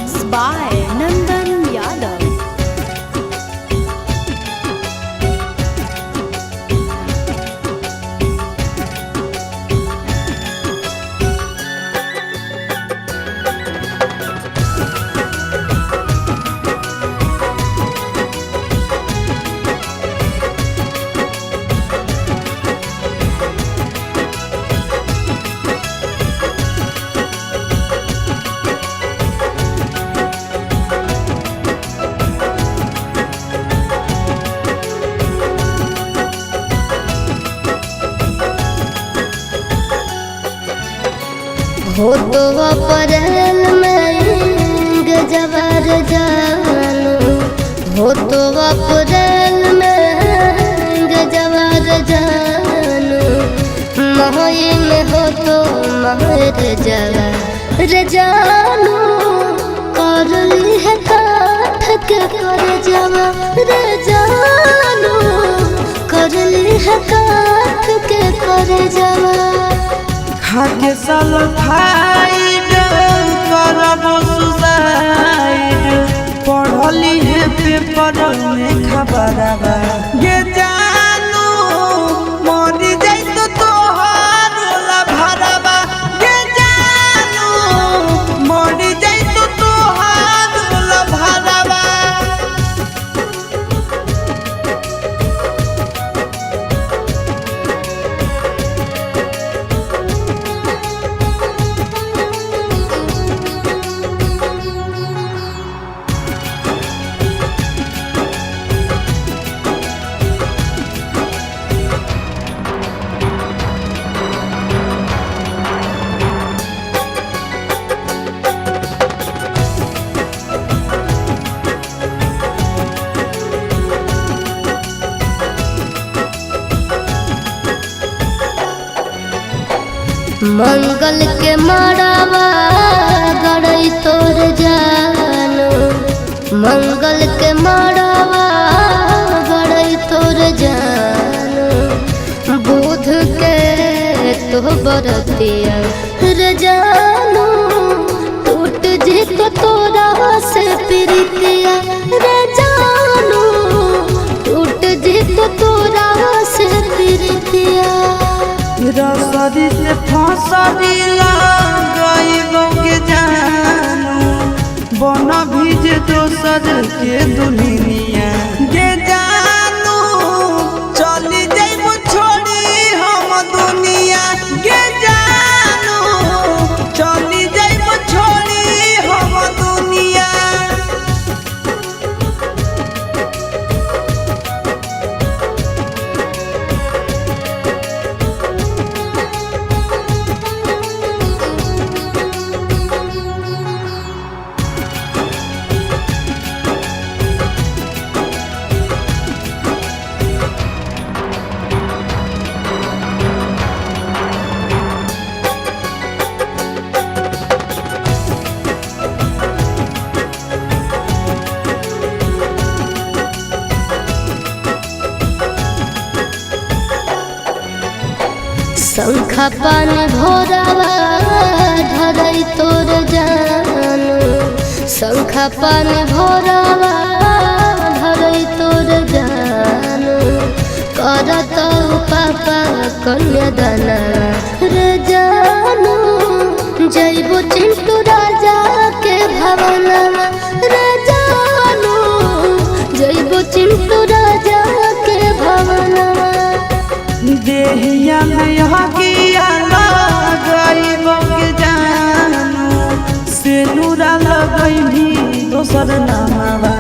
Mixed by Nandan Yadav. हो तो अप्रैल में गजबर जानू, हो तो अप्रैल में गजबर जानू, मई में हो तो महर जवार जानू, कर ली है काठ के कर जवार जानू, कर ली है काठ के कर जवार। खाके सल्फाइड करब सुसाइड, पढ़ली है पेपर में खबरबा ये जानू, मरी जाई तो तोहार भरबा ये जानू, मरी जाई तो तोहार भरबा। मंगल के मड़ावा गड़ई तोर जानू, मंगल के मड़ावा गड़ई तोर जानू, बुध के तो बरतिया रे जानू, टूट जी तो तोरा से प्रीतिया रे जानू, टूट जी तो तोरा से प्रीतिया। रसरी से फसरी लगाइबो के जानू, बना भीज दोसर के दुनिया के जानू, चली जाइबो छोड़ी हम दुनिया के जानू, चली जाइबो छोड़ी हम दुनिया। शंखा पानी भोरावा धरई तोर जानू, शंखा पानी भोरावा धरई तोर जानू, करत पापा कन्यादाना रे जानू, जइबो चिंटू राजा के भवनवा रे जानू, जइबो चिंटू राजा के भवनवा। देहिया में हकिया लगाइबो के जानू, से नूरा लगैनी दोसर नामवा